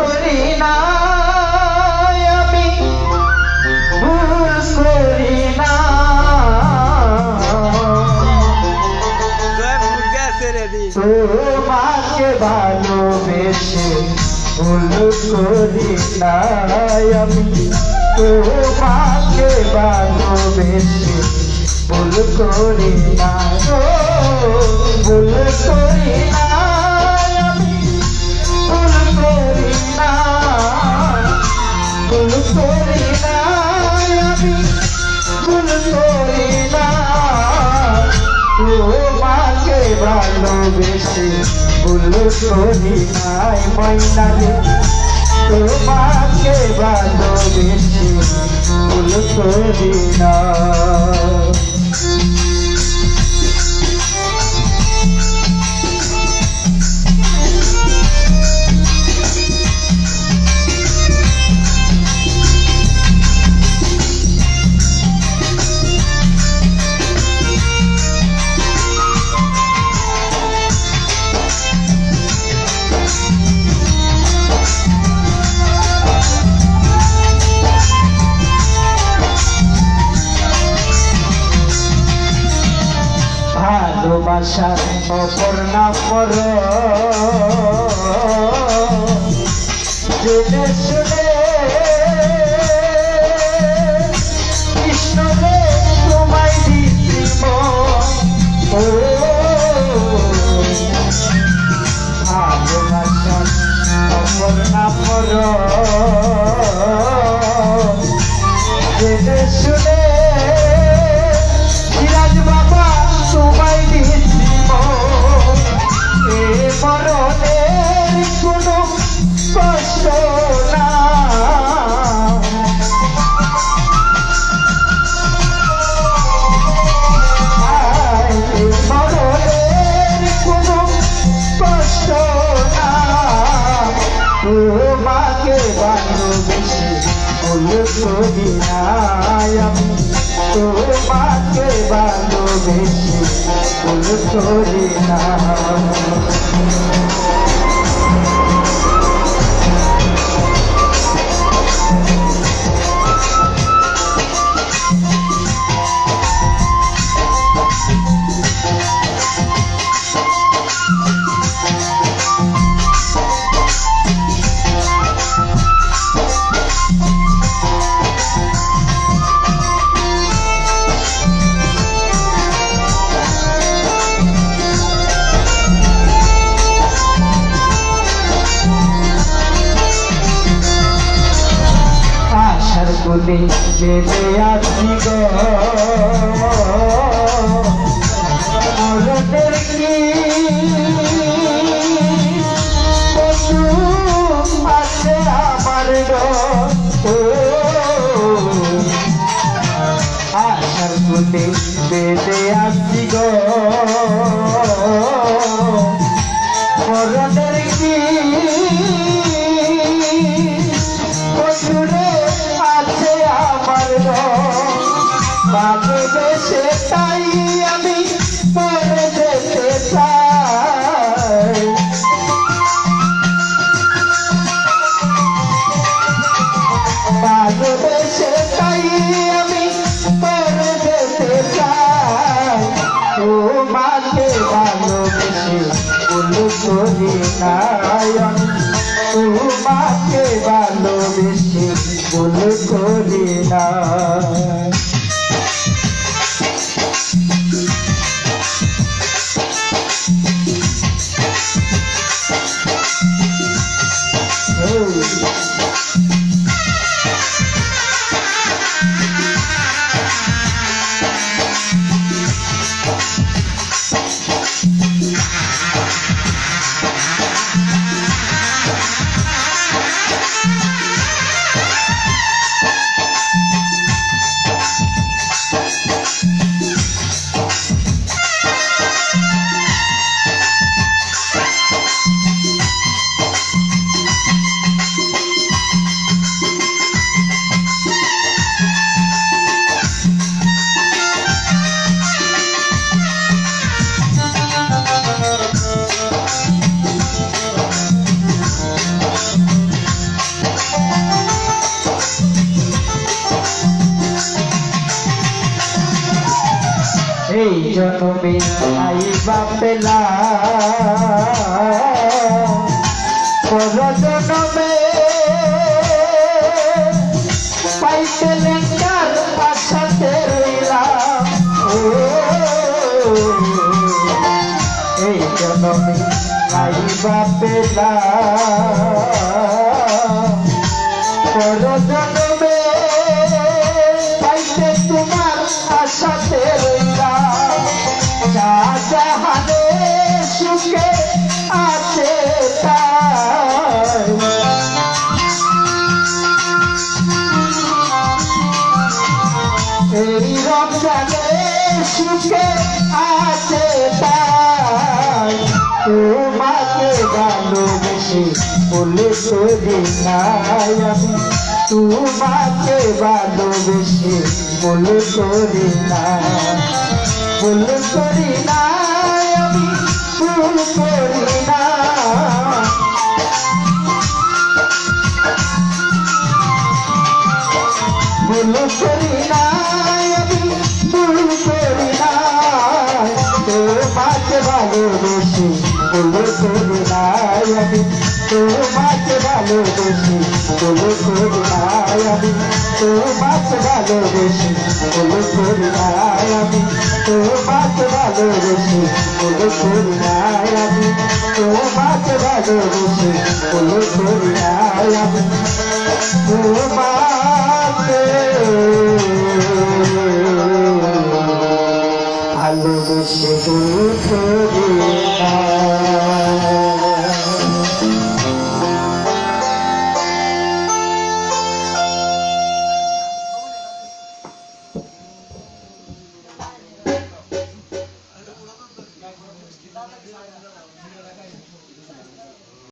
করি না আমি ভুল করি না তোমাকে ভালোবেসে ভুল করি না আমি তোমাকে ভালোবেসে ভুল করি না ভুল করি না আমি ভুল করি না ভুল করি না আমি ভুল করি না তোমাকে ভালোবেসে ভুল করি নাই ময়নারে তোমাকে ভালোবেসে ভুল করি না ভালোবাসার অপর না পর জেনে শুনে কৃষ্ণ রে তোমায় দিদিম ও ভালোবাসার অপর না পর জেনে শুনে সিরাজ বাবা তোমায় দিদিম এ মরণের কোনো কষ্ট না মরণের কোনো কষ্ট না তোমাকে ভালোবেসে ভুল করি না আমি তোমাকে ভালোবেসে ভুল করি না বলে বেঁধে আছি গো মরণের কি বন্ধু আছে আমার গো আশার বলে বেঁধে আছি গো মরণের কি বন্ধুরে আছে আমার ভালোবেসে তাই আমি মরে যেতে চাই ভালোবেসে তাই আমি মরে যেতে চাই তোমাকে ভালোবেসে ভুল করি না তোমাকে ভালোবেসে ভুল করি না জন্মে আইবা পেলাম পর জন্মে পাইতে লেঙ্গার পাছাতে রইলাম এই জন্মে আইবা পেলাম পর জন্মে পাইতে তোমার আশাতে রইলাম জাহানে সুখে আছে তাই এই রমজানে সুখে আছে তাই তোমাকে ভালোবেসে বলে করি নাই আমি তোমাকে ভালোবেসে বলে করি না বলে করি না আমি ভুল করি না ভুল করি না আমি ভুল করি না তোমাকে ভালোবেসে বলে করি না আমি তোমাকে ভালোবেসে বলে করি না আমি তোমাকে ভালোবেসে বলে করি না আমি তোমাকে ভালোবেসে বলে করি না আমি তোমাকে ভালোবেসে বলে করি না আমি তোমাকে